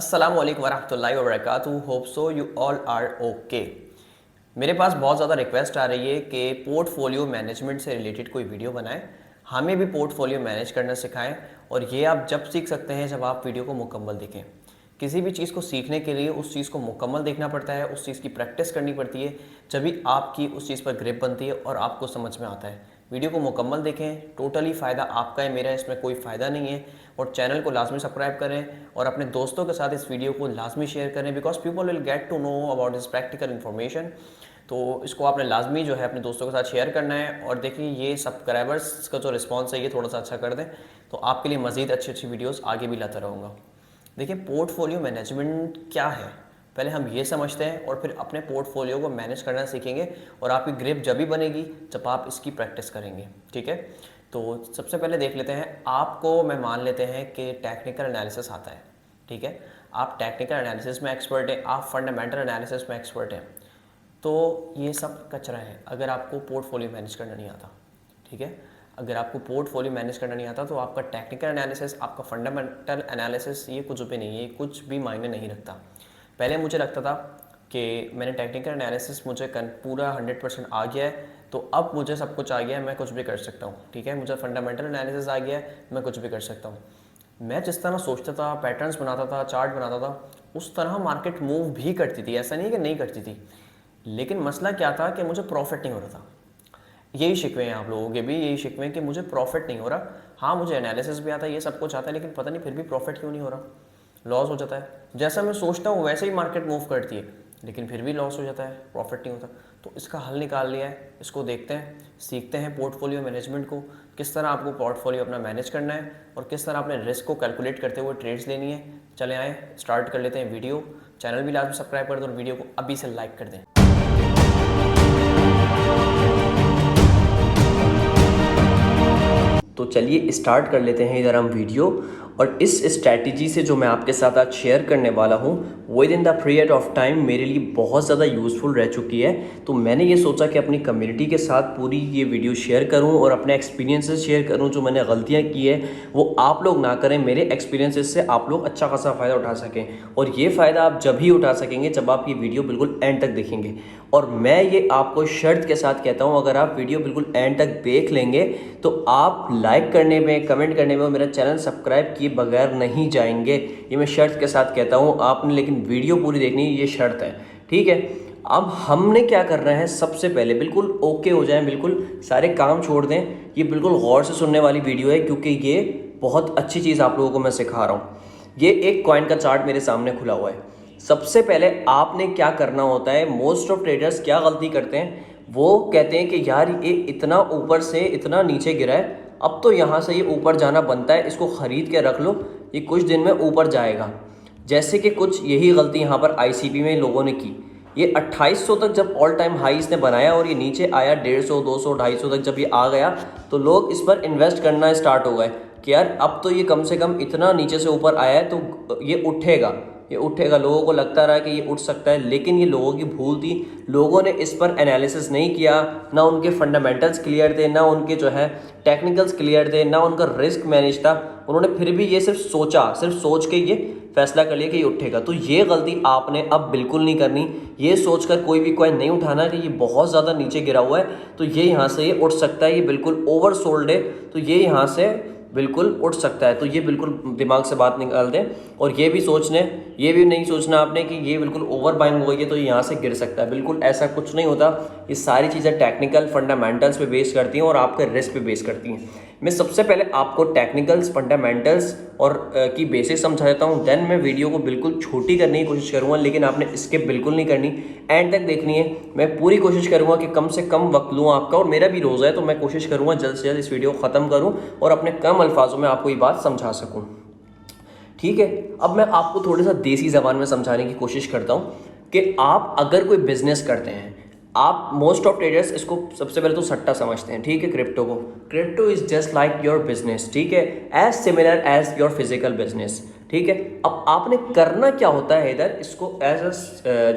अस्सलाम वालेकुम वरहमतुल्लाहि वबरकातुहू। Hope so you all are okay. मेरे पास बहुत ज़्यादा रिक्वेस्ट आ रही है कि पोर्टफोलियो मैनेजमेंट से रिलेटेड कोई वीडियो बनाएं, हमें भी पोर्टफोलियो मैनेज करना सिखाएं। और ये आप जब सीख सकते हैं जब आप वीडियो को मुकम्मल देखें। किसी भी चीज़ को सीखने के लिए उस चीज़ को मुकम्मल देखना पड़ता है, उस चीज़ की प्रैक्टिस करनी पड़ती है, जब भी आपकी उस चीज़ पर ग्रिप बनती है और आपको समझ में आता है। वीडियो को मुकम्मल देखें, टोटली फ़ायदा आपका है, मेरा इसमें कोई फ़ायदा नहीं है। और चैनल को लाजमी सब्सक्राइब करें और अपने दोस्तों के साथ इस वीडियो को लाजमी शेयर करें, because people will get to know about this practical information. तो इसको आपने लाजमी जो है अपने दोस्तों के साथ शेयर करना है। और देखिए ये सब्सक्राइबर्स का जो रिस्पॉन्स है ये थोड़ा सा अच्छा कर दें, तो आपके लिए मज़ीद अच्छी अच्छी वीडियोज़ आगे भी लाता रहूँगा। देखिए पोर्टफोलियो मैनेजमेंट क्या है, पहले हम ये समझते हैं और फिर अपने पोर्टफोलियो को मैनेज करना सीखेंगे। और आपकी ग्रिप जब भी बनेगी जब आप इसकी प्रैक्टिस करेंगे, ठीक है। तो सबसे पहले देख लेते हैं, आपको मैं मान लेते हैं कि टेक्निकल एनालिसिस आता है, ठीक है। आप टेक्निकल एनालिसिस में एक्सपर्ट हैं, आप फंडामेंटल एनालिसिस में एक्सपर्ट हैं। तो ये सब कचरा है अगर आपको पोर्टफोलियो मैनेज करना नहीं आता, ठीक है। अगर आपको पोर्टफोलियो मैनेज करना नहीं आता तो आपका टेक्निकल एनालिसिस, आपका फंडामेंटल एनालिसिस ये कुछ भी नहीं है, ये कुछ भी मायने नहीं रखता। पहले मुझे लगता था कि मैंने टेक्निकल एनालिसिस मुझे पूरा 100% आ गया है, तो अब मुझे सब कुछ आ गया है, मैं कुछ भी कर सकता हूँ, ठीक है। मुझे फंडामेंटल एनालिसिस आ गया है, मैं कुछ भी कर सकता हूँ। मैं जिस तरह सोचता था, पैटर्न्स बनाता था, चार्ट बनाता था, उस तरह मार्केट मूव भी करती थी, ऐसा नहीं कि नहीं करती थी। लेकिन मसला क्या था कि मुझे प्रॉफिट नहीं हो रहा था। यही शिकवे हैं आप लोगों के भी, यही शिकवे हैं कि मुझे प्रॉफिट नहीं हो रहा। हाँ मुझे एनालिसिस भी आता है, ये सब कुछ आता है, लेकिन पता नहीं फिर भी प्रॉफिट क्यों नहीं हो रहा, लॉस हो जाता है। जैसा मैं सोचता हूँ वैसे ही मार्केट मूव करती है, लेकिन फिर भी लॉस हो जाता है, प्रॉफिट नहीं होता। तो इसका हल निकाल लिया है, इसको देखते हैं, सीखते हैं पोर्टफोलियो मैनेजमेंट को, किस तरह आपको पोर्टफोलियो अपना मैनेज करना है और किस तरह अपने रिस्क को कैलकुलेट करते हुए ट्रेड्स लेनी है। चले आए स्टार्ट कर लेते हैं वीडियो। चैनल भी लाजमी सब्सक्राइब कर दें और वीडियो को अभी से लाइक कर दें। तो चलिए स्टार्ट कर लेते हैं इधर हम वीडियो। और इस स्ट्रैटेजी से जो मैं आपके साथ आज शेयर करने वाला हूँ with in the period of time मेरे लिए बहुत ज़्यादा यूज़फुल रह चुकी है। तो मैंने ये सोचा कि अपनी कम्युनिटी के साथ पूरी ये वीडियो शेयर करूँ और अपने एक्सपीरियंसेस शेयर करूँ। जो मैंने गलतियाँ की है वो आप लोग ना करें, मेरे एक्सपीरियंसेस से आप लोग अच्छा खासा फ़ायदा उठा सकें। और ये फ़ायदा आप जब ही उठा सकेंगे जब आप ये वीडियो बिल्कुल एंड तक देखेंगे। और मैं ये आपको शर्त के साथ कहता हूँ, अगर आप वीडियो बिल्कुल एंड तक देख लेंगे तो आप लाइक करने में, कमेंट करने में और मेरा चैनल सब्सक्राइब किए बगैर नहीं जाएंगे। ये मैं शर्त के साथ कहता हूँ, आपने लेकिन वीडियो पूरी देखनी है, ये शर्त है, ठीक है। अब हमने क्या करना है, सबसे पहले बिल्कुल ओके हो जाएं, बिल्कुल सारे काम छोड़ दें। ये बिल्कुल गौर से सुनने वाली वीडियो है क्योंकि ये बहुत अच्छी चीज़ आप लोगों को मैं सिखा रहा हूँ। ये एक कॉइन का चार्ट मेरे सामने खुला हुआ है। सबसे पहले आपने क्या करना होता है, मोस्ट ऑफ ट्रेडर्स क्या गलती करते हैं, वो कहते हैं कि यार ये इतना ऊपर से इतना नीचे गिरा है, अब तो यहाँ से ये ऊपर जाना बनता है, इसको ख़रीद के रख लो, ये कुछ दिन में ऊपर जाएगा। जैसे कि कुछ यही गलती यहाँ पर आईसीपी में लोगों ने की। ये 2800 तक जब ऑल टाइम हाई इसने बनाया और ये नीचे आया 150, 200, 250 तक जब ये आ गया तो लोग इस पर इन्वेस्ट करना स्टार्ट हो गए कि यार अब तो ये कम से कम इतना नीचे से ऊपर आया है तो ये उठेगा, ये उठेगा। लोगों को लगता रहा कि ये उठ सकता है, लेकिन ये लोगों की भूल थी। लोगों ने इस पर एनालिसिस नहीं किया, ना उनके फंडामेंटल्स क्लियर थे, ना उनके जो है टेक्निकल्स क्लियर थे, ना उनका रिस्क मैनेज था। उन्होंने फिर भी ये सिर्फ सोचा, सिर्फ सोच के ये फैसला कर लिया कि ये उठेगा। तो ये गलती आपने अब बिल्कुल नहीं करनी। ये सोचकर कोई भी कॉइन नहीं उठाना कि ये बहुत ज़्यादा नीचे गिरा हुआ है तो ये यहाँ से ये उठ सकता है, ये बिल्कुल ओवर सोल्ड है तो ये यहाँ से बिल्कुल उठ सकता है। तो ये बिल्कुल दिमाग से बात निकाल दें। और ये भी नहीं सोचना आपने कि ये बिल्कुल ओवर बाइंग हो गई है तो यहाँ से गिर सकता है, बिल्कुल ऐसा कुछ नहीं होता। ये सारी चीज़ें टेक्निकल फंडामेंटल्स पे बेस करती हैं और आपके रिस्क पे बेस करती हैं। मैं सबसे पहले आपको टेक्निकल्स, फंडामेंटल्स और की बेसिस समझा देता हूँ, देन मैं वीडियो को बिल्कुल छोटी करने की कोशिश करूँगा, लेकिन आपने स्किप बिल्कुल नहीं करनी, एंड तक देखनी है। मैं पूरी कोशिश करूँगा कि कम से कम वक्त लूँ आपका, और मेरा भी रोज़ा है तो मैं कोशिश करूँगा जल्द से जल्द इस वीडियो को ख़त्म करूँ और अपने कम अल्फाजों में आपको ये बात समझा सकूँ, ठीक है। अब मैं आपको थोड़ी सा देसी ज़बान में समझाने की कोशिश करता हूँ कि आप अगर कोई बिजनेस करते हैं, आप मोस्ट ऑफ ट्रेडर्स इसको सबसे पहले तो सट्टा समझते हैं, ठीक है। क्रिप्टो को, crypto is just like your business, ठीक है, as similar as your physical business, ठीक है। अब आपने करना क्या होता है इधर, इसको एज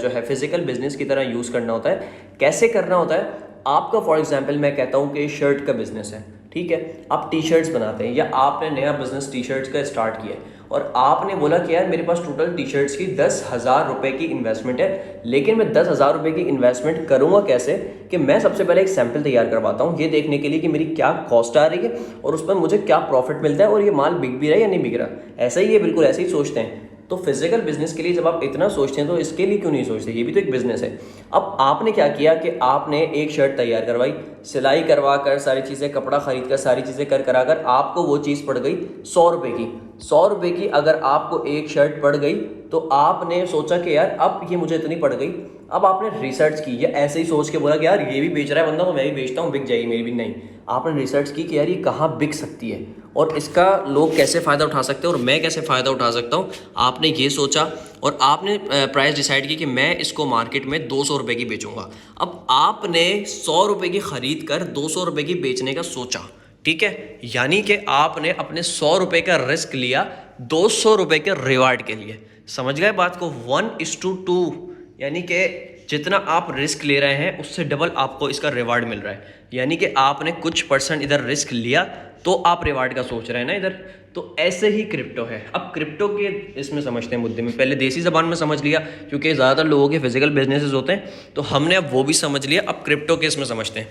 जो है फिजिकल बिजनेस की तरह यूज़ करना होता है। कैसे करना होता है आपका, फॉर एग्जाम्पल मैं कहता हूँ कि शर्ट का बिजनेस है, ठीक है, आप टी शर्ट्स बनाते हैं या आपने नया बिजनेस टी शर्ट्स का स्टार्ट किया है और आपने बोला कि यार मेरे पास टोटल टी शर्ट्स की 10,000 रुपये की इन्वेस्टमेंट है, लेकिन मैं 10,000 रुपये की इन्वेस्टमेंट करूँगा कैसे कि मैं सबसे पहले एक सैम्पल तैयार करवाता हूँ ये देखने के लिए कि मेरी क्या कॉस्ट आ रही है और उस पर मुझे क्या प्रॉफिट मिलता है और ये माल बिक भी रहा है या नहीं बिक रहा। ऐसा ही है, बिल्कुल ऐसे ही सोचते हैं। तो फिजिकल बिजनेस के लिए जब आप इतना सोचते हैं तो इसके लिए क्यों नहीं सोचते, ये भी तो एक बिजनेस है। अब आपने क्या किया कि आपने एक शर्ट तैयार करवाई, सिलाई करवा कर, सारी चीज़ें, कपड़ा खरीद कर, सारी चीज़ें कर करा कर आपको वो चीज़ पड़ गई 100 रुपये की। 100 रुपये की अगर आपको एक शर्ट पड़ गई तो आपने सोचा कि यार अब ये मुझे इतनी पड़ गई। अब आपने रिसर्च की या ऐसे ही सोच के बोला कि यार ये भी बेच रहा है बंदा तो मैं भी बेचता हूँ, बिक जाएगी मेरी भी। नहीं, आपने रिसर्च की कि यार ये कहाँ बिक सकती है और इसका लोग कैसे फ़ायदा उठा सकते हैं और मैं कैसे फ़ायदा उठा सकता हूँ। आपने ये सोचा और आपने प्राइस डिसाइड की कि मैं इसको मार्केट में 200 रुपये की बेचूंगा। अब आपने 100 रुपये की ख़रीद कर 200 रुपये की बेचने का सोचा, ठीक है, यानी कि आपने अपने 100 रुपये का रिस्क लिया 200 रुपये के रिवार्ड के लिए। समझ गए बात को? 1:2, यानी कि जितना आप रिस्क ले रहे हैं उससे डबल आपको इसका रिवार्ड मिल रहा है। यानी कि आपने कुछ परसेंट इधर रिस्क लिया तो आप रिवार्ड का सोच रहे हैं ना इधर। तो ऐसे ही क्रिप्टो है। अब क्रिप्टो के इसमें समझते हैं मुद्दे में, पहले देसी ज़बान में समझ लिया क्योंकि ज़्यादातर लोगों के फिजिकल बिजनेसेस होते हैं, तो हमने अब वो भी समझ लिया। अब क्रिप्टो के इसमें समझते हैं।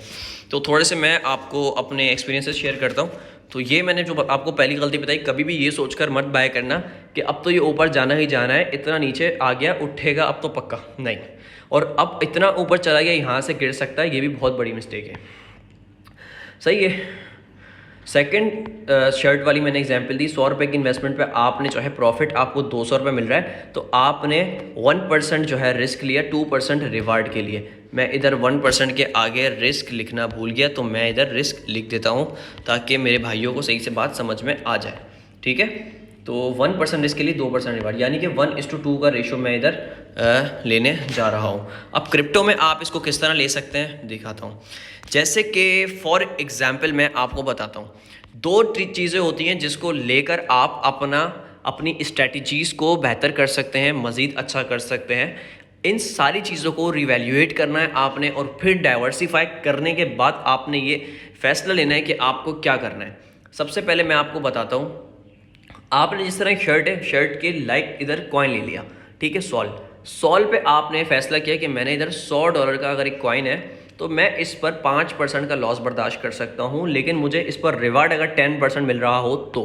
तो थोड़े से मैं आपको अपने एक्सपीरियंसेस शेयर करता हूँ। तो ये मैंने जो आपको पहली गलती बताई, कभी भी ये सोचकर मत बाय करना कि अब तो ये ऊपर जाना ही जाना है, इतना नीचे आ गया उठेगा अब तो पक्का नहीं, और अब इतना ऊपर चला गया यहाँ से गिर सकता है, ये भी बहुत बड़ी मिस्टेक है। सही है। सेकंड शर्ट वाली मैंने एग्जांपल दी, 100 रुपये की इन्वेस्टमेंट पे आपने जो है प्रॉफिट आपको 200 रुपये मिल रहा है, तो आपने 1% जो है रिस्क लिया 2% रिवार्ड के लिए। मैं इधर 1% के आगे रिस्क लिखना भूल गया तो मैं इधर रिस्क लिख देता हूँ ताकि मेरे भाइयों को सही से बात समझ में आ जाए, ठीक है। तो 1% रिस्क के लिए 2% रिवार्ड, यानी कि 1:2 का रेशो मैं इधर लेने जा रहा हूँ। अब क्रिप्टो में आप इसको किस तरह ले सकते हैं दिखाता हूँ। जैसे कि फॉर एग्जांपल मैं आपको बताता हूँ, 2 चीज़ें होती हैं जिसको लेकर आप अपनी स्ट्रैटेजीज़ को बेहतर कर सकते हैं, मज़ीद अच्छा कर सकते हैं। इन सारी चीज़ों को रिवैल्यूएट करना है आपने और फिर डाइवर्सिफाई करने के बाद आपने ये फैसला लेना है कि आपको क्या करना है। सबसे पहले मैं आपको बताता हूँ, आपने जिस तरह एक शर्ट है, शर्ट के लाइक इधर कॉइन ले लिया, ठीक है, सॉल पे आपने फैसला किया कि मैंने इधर $100 का अगर एक कॉइन है तो मैं इस पर 5% का लॉस बर्दाश्त कर सकता हूँ, लेकिन मुझे इस पर रिवार्ड अगर 10% मिल रहा हो तो।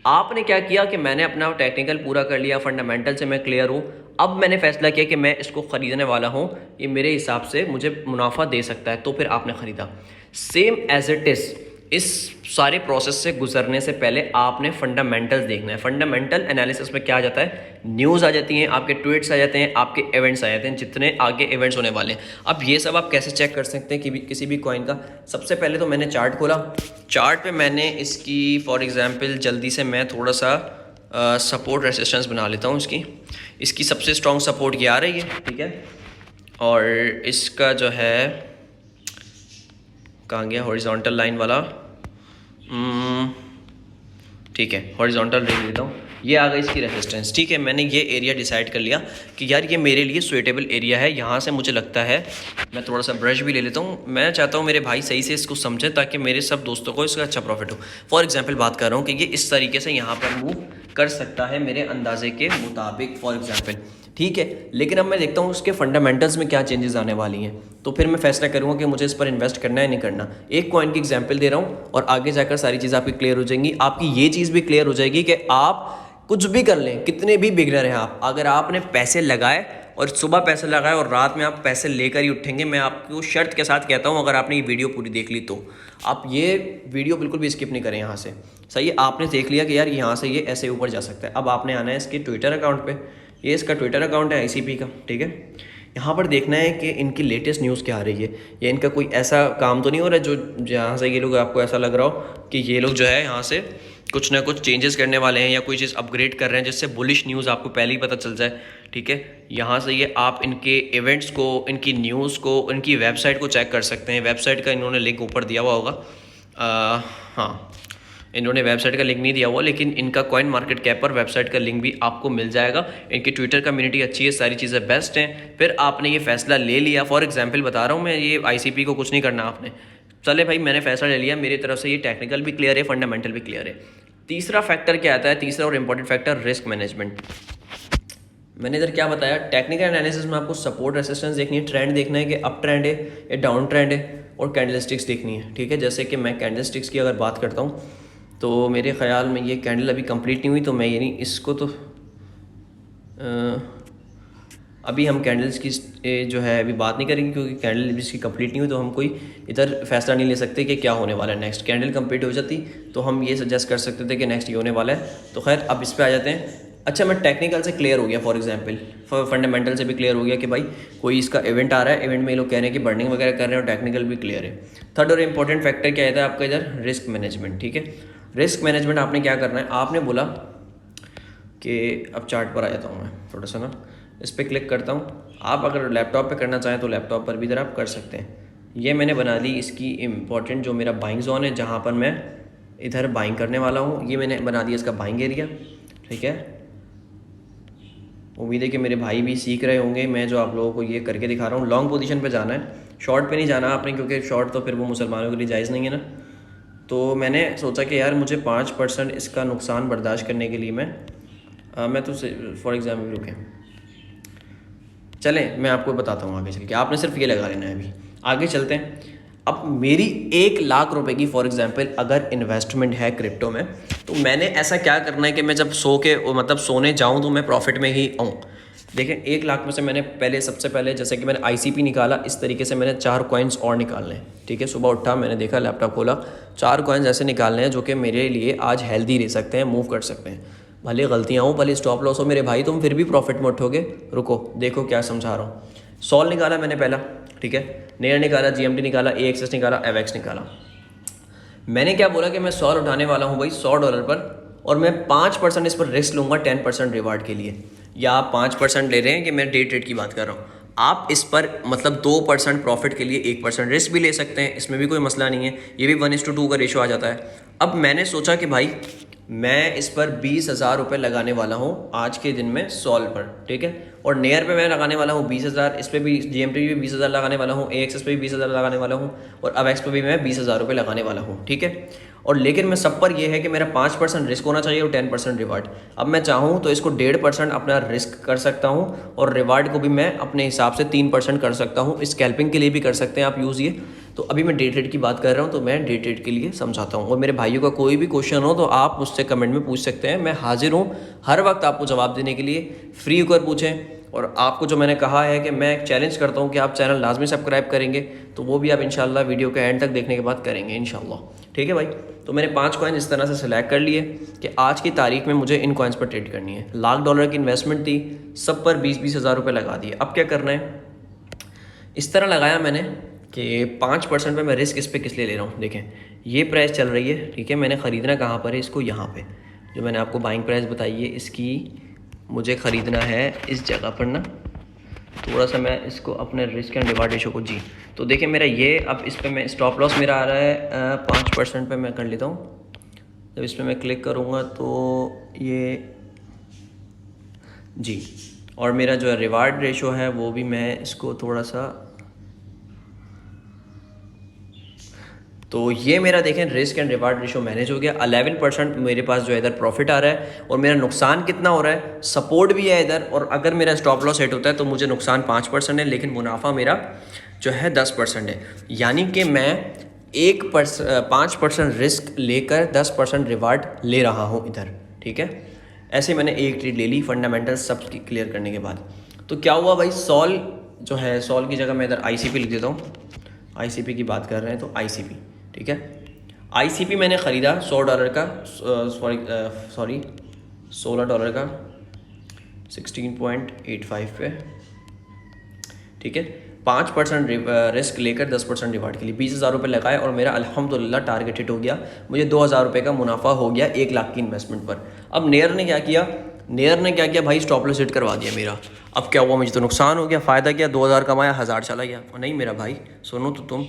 आपने क्या किया कि मैंने अपना टेक्निकल पूरा कर लिया, फंडामेंटल से मैं क्लियर हूँ। अब मैंने फैसला किया कि मैं इसको ख़रीदने वाला हूँ, ये मेरे हिसाब से मुझे मुनाफा दे सकता है, तो फिर आपने ख़रीदा। सेम एज इट इज़ इस सारे प्रोसेस से गुजरने से पहले आपने फंडामेंटल्स देखना है। फंडामेंटल एनालिसिस में क्या आ जाता है, न्यूज़ आ जाती हैं, आपके ट्वीट्स आ जाते हैं, आपके इवेंट्स आ जाते हैं, जितने आगे इवेंट्स होने वाले हैं। अब ये सब आप कैसे चेक कर सकते हैं कि किसी भी कॉइन का। सबसे पहले तो मैंने चार्ट खोला, चार्ट पे मैंने इसकी फॉर एग्जांपल जल्दी से मैं थोड़ा सा सपोर्ट रेसिस्टेंस बना लेता हूँ। इसकी सबसे स्ट्रॉन्ग सपोर्ट ये आ रही है, ठीक है, और इसका जो है कहाँ गया हॉरिजॉन्टल लाइन वाला, ठीक है, हॉरिजॉन्टल ले लेता हूँ, ये आ गई इसकी रेजिस्टेंस, ठीक है। मैंने ये एरिया डिसाइड कर लिया कि यार ये मेरे लिए सुइटेबल एरिया है, यहाँ से मुझे लगता है, मैं थोड़ा सा ब्रश भी ले लेता हूँ, मैं चाहता हूँ मेरे भाई सही से इसको समझें ताकि मेरे सब दोस्तों को इसका अच्छा प्रॉफिट हो। फॉर एग्जांपल बात कर रहा हूँ कि ये इस तरीके से यहाँ पर मूव कर सकता है मेरे अंदाजे के मुताबिक, फॉर एग्जाम्पल, ठीक है। लेकिन अब मैं देखता हूँ उसके फंडामेंटल्स में क्या चेंजेस आने वाली हैं, तो फिर मैं फैसला करूँगा कि मुझे इस पर इन्वेस्ट करना है नहीं करना। एक कॉइन की एग्जांपल दे रहा हूँ और आगे जाकर सारी चीज़ आपकी क्लियर हो जाएंगी। आपकी ये चीज़ भी क्लियर हो जाएगी कि आप कुछ भी कर लें, कितने भी बिगनर हैं आप, अगर आपने पैसे लगाए और सुबह पैसे लगाए और रात में आप पैसे लेकर ही उठेंगे। मैं आपको शर्त के साथ कहता हूँ, अगर आपने ये वीडियो पूरी देख ली तो आप ये वीडियो बिल्कुल भी स्किप नहीं करें यहाँ से। सही है, आपने देख लिया कि यार यहाँ से ये ऐसे ऊपर जा सकता है। अब आपने आना है इसके ट्विटर अकाउंट पे, ये इसका ट्विटर अकाउंट है ICP का, ठीक है। यहाँ पर देखना है कि इनकी लेटेस्ट न्यूज़ क्या आ रही है, या इनका कोई ऐसा काम तो नहीं हो रहा है जो जहाँ से ये लोग आपको ऐसा लग रहा हो कि ये लोग जो है यहाँ से कुछ ना कुछ चेंजेस करने वाले हैं या कोई चीज़ अपग्रेड कर रहे हैं जिससे बुलिश न्यूज़ आपको पहले ही पता चल जाए, ठीक है। यहाँ से ये आप इनके इवेंट्स को, इनकी न्यूज़ को, इनकी वेबसाइट को चेक कर सकते हैं। वेबसाइट का इन्होंने लिंक ऊपर दिया हुआ होगा, हाँ, इन्होंने वेबसाइट का लिंक नहीं दिया हुआ, लेकिन इनका कॉइन मार्केट कैप पर वेबसाइट का लिंक भी आपको मिल जाएगा। इनकी ट्विटर कम्युनिटी अच्छी है, सारी चीज़ें बेस्ट हैं। फिर आपने ये फैसला ले लिया, फॉर एग्जांपल बता रहा हूँ मैं, ये ICP को कुछ नहीं करना आपने, चले भाई, मैंने फैसला ले लिया, मेरी तरफ से ये टेक्निकल भी क्लियर है, फंडामेंटल भी क्लियर है। तीसरा फैक्टर क्या आता है, तीसरा और इम्पोर्टेंट फैक्टर, रिस्क मैनेजमेंट। मैंने इधर क्या बताया, टेक्निकल एनालिसिस में आपको सपोर्ट रेसिस्टेंस देखनी है, ट्रेंड देखना है कि अप ट्रेंड है या डाउन ट्रेंड है, और कैंडलस्टिक्स देखनी है। ठीक है, जैसे कि मैं कैंडलस्टिक्स की अगर बात करता हूँ तो मेरे ख्याल में ये कैंडल अभी कंप्लीट नहीं हुई, तो मैं ये नहीं इसको तो अभी हम कैंडल्स की जो है अभी बात नहीं करेंगे, क्योंकि कैंडल इसकी कंप्लीट नहीं हुई तो हम कोई इधर फैसला नहीं ले सकते कि क्या होने वाला है नेक्स्ट। कैंडल कंप्लीट हो जाती तो हम ये सजेस्ट कर सकते थे कि नेक्स्ट ये होने वाला है। तो खैर अब इस पे आ जाते हैं। अच्छा, मैं टेक्निकल से क्लियर हो गया, फॉर एग्जांपल फंडामेंटल से भी क्लियर हो गया कि भाई कोई इसका इवेंट आ रहा है, इवेंट में ये लोग कह रहे हैं कि बर्निंग वगैरह कर रहे हैं, और टेक्निकल भी क्लियर है। थर्ड और इंपॉर्टेंट फैक्टर क्या है आपका इधर, रिस्क मैनेजमेंट। ठीक है, रिस्क मैनेजमेंट आपने क्या करना है, आपने बोला कि अब चार्ट पर आ जाता हूँ मैं थोड़ा सा ना, इस पर क्लिक करता हूँ। आप अगर लैपटॉप पे करना चाहें तो लैपटॉप पर भी इधर आप कर सकते हैं। ये मैंने बना ली इसकी इम्पोर्टेंट जो मेरा बाइंग जोन है, जहाँ पर मैं इधर बाइंग करने वाला हूँ, ये मैंने बना दिया इसका बाइंग एरिया। ठीक है, उम्मीद है कि मेरे भाई भी सीख रहे होंगे, मैं जो आप लोगों को ये करके दिखा रहा हूँ। लॉन्ग पोजीशन पे जाना है, शॉर्ट पे नहीं जाना आपने, क्योंकि शॉर्ट तो फिर वो मुसलमानों के लिए जायज़ नहीं है ना। तो मैंने सोचा कि यार मुझे 5% इसका नुकसान बर्दाश्त करने के लिए मैं तो फॉर एग्जाम्पल रुकें, चलें मैं आपको बताता हूँ आगे चल के, आपने सिर्फ ये लगा लेना है। अभी आगे चलते हैं। अब मेरी 1,00,000 रुपए की फॉर एग्जांपल अगर इन्वेस्टमेंट है क्रिप्टो में, तो मैंने ऐसा क्या करना है कि मैं जब सोने जाऊँ तो मैं प्रॉफिट में ही आऊँ। देखें, 1,00,000 में से मैंने सबसे पहले जैसे कि मैंने ICP निकाला, इस तरीके से मैंने 4 कॉइन्स और निकालने हैं। ठीक है, सुबह उठा, मैंने देखा, लैपटॉप खोला, 4 कॉइन्स ऐसे निकालने हैं जो कि मेरे लिए आज हेल्दी रह सकते हैं, मूव कर सकते हैं। भले गलतियाँ हो, भले स्टॉप लॉस हो, मेरे भाई तुम फिर भी प्रॉफिट में उठोगे। रुको देखो क्या समझा रहा हूँ। सॉल निकाला मैंने पहला, ठीक है, नेयर निकाला, GMT निकाला, AXS निकाला, AVAX निकाला। मैंने क्या बोला कि मैं सॉल उठाने वाला हूँ भाई $100 पर, और मैं 5% इस पर रिस्क लूँगा 10% रिवार्ड के लिए। या आप 5% ले रहे हैं कि मैं डे ट्रेड की बात कर रहा हूँ, आप इस पर मतलब 2% प्रॉफिट के लिए 1% रिस्क भी ले सकते हैं, इसमें भी कोई मसला नहीं है। ये भी 1:2 का रेशो आ जाता है। अब मैंने सोचा कि भाई मैं इस पर 20,000 रुपये लगाने वाला हूँ आज के दिन में सॉल पर। ठीक है, और नेयर पे मैं लगाने वाला हूँ 20,000, इस पर भी GMT पे भी 20,000 लगाने वाला हूँ, AXS पे भी 20,000 लगाने वाला हूँ, और AVAX पे भी मैं 20,000 रुपये लगाने वाला हूँ। ठीक है, और लेकिन मैं सब पर यह है कि मेरा 5% रिस्क होना चाहिए और 10% रिवार्ड। अब मैं चाहूँ तो इसको 1.5% अपना रिस्क कर सकता हूँ, और रिवार्ड को भी मैं अपने हिसाब से 3% कर सकता हूँ। स्कैल्पिंग के लिए भी कर सकते हैं आप यूज़ ये। तो अभी मैं डे ट्रेड की बात कर रहा हूँ, तो मैं डे ट्रेड के लिए समझाता हूँ। और मेरे भाइयों का कोई भी क्वेश्चन हो तो आप मुझसे कमेंट में पूछ सकते हैं, मैं हाजिर हूँ हर वक्त आपको जवाब देने के लिए। फ्री होकर पूछें। और आपको जो मैंने कहा है कि मैं एक चैलेंज करता हूँ कि आप चैनल लाजमी सब्सक्राइब करेंगे, तो वो भी आप इंशाल्लाह वीडियो के एंड तक देखने के बाद करेंगे इंशाल्लाह। ठीक है भाई, तो मैंने 5 कॉइन इस तरह से सिलेक्ट कर लिए कि आज की तारीख में मुझे इन कॉइन्स पर ट्रेड करनी है। $1,00,000 की इन्वेस्टमेंट थी, सब पर 20-20 हज़ार रुपये लगा दिए। अब क्या करना है, इस तरह लगाया मैंने कि 5% पे मैं रिस्क इस पर किस लिए ले रहा हूँ। देखें, ये प्राइस चल रही है, ठीक है, मैंने ख़रीदना कहाँ पर है, इसको यहाँ पे जो मैंने आपको बाइंग प्राइस बताई है, इसकी मुझे ख़रीदना है इस जगह पर ना। थोड़ा सा मैं इसको अपने रिस्क एंड रिवार्ड रेशो को तो देखिए मेरा ये, अब इस पर मैं स्टॉप लॉस मेरा आ रहा है 5% पे मैं कर लेता हूँ। जब इस पर मैं क्लिक करूँगा तो ये जी, और मेरा जो है रिवार्ड रेशो है वो भी मैं इसको थोड़ा सा, तो ये मेरा देखें risk and reward ratio manage हो गया। 11% मेरे पास जो है इधर प्रॉफिट आ रहा है, और मेरा नुकसान कितना हो रहा है, सपोर्ट भी है इधर, और अगर मेरा स्टॉप लॉस हिट होता है तो मुझे नुकसान 5% है, लेकिन मुनाफा मेरा जो है 10% है। यानी कि मैं 5% रिस्क लेकर 10% रिवार्ड ले रहा हूँ इधर। ठीक है, ऐसे मैंने एक ट्रेड ले ली फंडामेंटल सब क्लियर करने के बाद। तो क्या हुआ भाई, सॉल जो है, सॉल की जगह मैं इधर ICP लिख देता हूँ। ICP की बात कर रहे हैं तो ICP, ठीक है, ICP मैंने ख़रीदा $100 का, सॉरी $16 का 16.85 पे। ठीक है, 5% रिस्क लेकर 10% रिवार्ड के लिए 20,000 रुपये लगाए, और मेरा अल्हम्दुलिल्लाह टारगेट हिट हो गया। मुझे 2,000 रुपये का मुनाफा हो गया 1,00,000 की इन्वेस्टमेंट पर। अब नेयर ने क्या किया, भाई स्टॉप लॉस हिट करवा दिया मेरा। अब क्या हुआ, मुझे तो नुकसान हो गया, फ़ायदा क्या, 2,000 कमाया, 1,000 चला गया। नहीं मेरा भाई, सुनो तो तुम।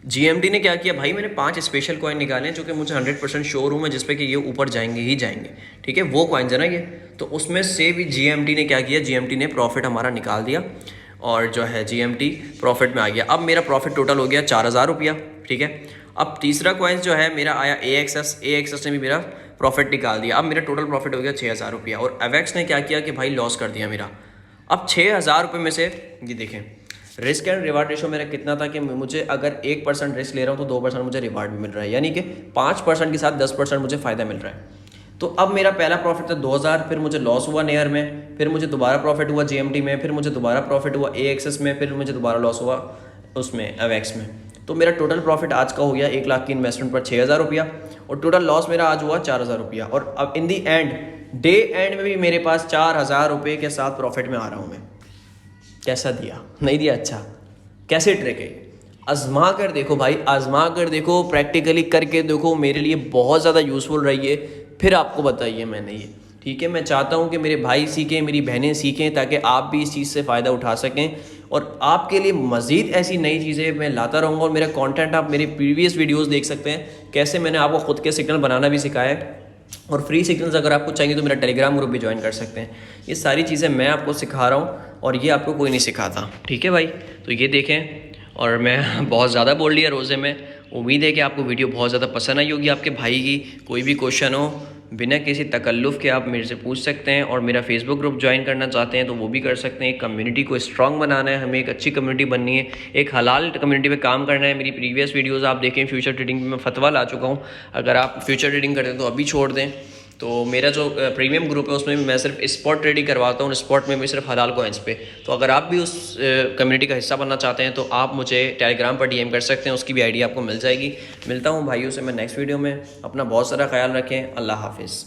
GMT ने क्या किया भाई, मैंने 5 स्पेशल कॉइन निकाले जो कि मुझे 100% शोरूम है, जिसपे कि ये ऊपर जाएंगे ही जाएंगे। ठीक है, वो कॉइन्स है ना ये, तो उसमें से भी GMT ने क्या किया, GMT ने प्रॉफिट हमारा निकाल दिया, और जो है GMT प्रॉफिट में आ गया। अब मेरा प्रॉफिट टोटल हो गया 4,000 रुपया। ठीक है। अब तीसरा कॉइन जो है मेरा आया AXS ने भी मेरा प्रॉफिट निकाल दिया। अब मेरा टोटल प्रॉफिट हो गया 6,000 रुपया। और एवेक्स ने क्या किया कि भाई लॉस कर दिया मेरा। अब 6,000 रुपये में से ये देखें रिस्क एंड रिवार्ड रेशो मेरा कितना था कि मुझे अगर 1% रिस्क ले रहा हूँ तो 2% मुझे रिवार्ड भी मिल रहा है, यानी कि 5% के साथ 10% मुझे फ़ायदा मिल रहा है। तो अब मेरा पहला प्रॉफिट था 2,000, फिर मुझे लॉस हुआ नेयर में, फिर मुझे दोबारा प्रॉफिट हुआ GMT में, फिर मुझे दोबारा प्रॉफिट हुआ AXS में, फिर मुझे दोबारा लॉस हुआ उसमें एवेक्स में। तो मेरा टोटल प्रॉफिट आज का हो गया 1 लाख की इन्वेस्टमेंट पर 6,000 रुपया, और टोटल लॉस मेरा आज हुआ 4,000 रुपया। और अब इन दी एंड डे एंड में भी मेरे पास 4,000 रुपये के साथ प्रॉफिट में आ रहा हूँ मैं। कैसा दिया? नहीं दिया? अच्छा, कैसे ट्रिक है? आजमा कर देखो भाई, आजमा कर देखो, प्रैक्टिकली करके देखो, मेरे लिए बहुत ज़्यादा यूज़फुल रही है, फिर आपको बताइए मैंने ये, ठीक है। मैं चाहता हूँ कि मेरे भाई सीखें, मेरी बहनें सीखें, ताकि आप भी इस चीज़ से फ़ायदा उठा सकें, और आपके लिए मज़ीद ऐसी नई चीज़ें मैं लाता रहूँगा। और मेरा कंटेंट आप मेरे प्रीवियस वीडियोस देख सकते हैं, कैसे मैंने आपको ख़ुद के सिग्नल बनाना भी सिखाया है, और फ्री सिग्नल्स अगर आपको चाहिए तो मेरा टेलीग्राम ग्रुप भी ज्वाइन कर सकते हैं। ये सारी चीज़ें मैं आपको सिखा रहा हूँ और ये आपको कोई नहीं सिखाता, ठीक है भाई। तो ये देखें, और मैं बहुत ज़्यादा बोल लिया रोज़े में। उम्मीद है कि आपको वीडियो बहुत ज़्यादा पसंद आई होगी। आपके भाई की कोई भी क्वेश्चन हो बिना किसी तकल्लुफ़ के आप मेरे से पूछ सकते हैं, और मेरा फेसबुक ग्रुप ज्वाइन करना चाहते हैं तो वो भी कर सकते हैं। एक कम्युनिटी को स्ट्रॉन्ग बनाना है, हमें एक अच्छी कम्युनिटी बननी है, एक हलाल कम्युनिटी पे काम करना है। मेरी प्रीवियस वीडियोस आप देखें, फ्यूचर ट्रेडिंग में मैं फतवा ला चुका हूँ। अगर आप फ्यूचर ट्रेडिंग करते हैं तो अभी छोड़ दें। तो मेरा जो प्रीमियम ग्रुप है उसमें भी मैं सिर्फ स्पॉट ट्रेडिंग करवाता हूँ, स्पॉट में भी सिर्फ हलाल कॉइन्स पे। तो अगर आप भी उस कम्युनिटी का हिस्सा बनना चाहते हैं तो आप मुझे टेलीग्राम पर DM कर सकते हैं, उसकी भी ID आपको मिल जाएगी। मिलता हूँ भाइयों से मैं नेक्स्ट वीडियो में। अपना बहुत सारा ख्याल रखें। अल्लाह हाफिज़।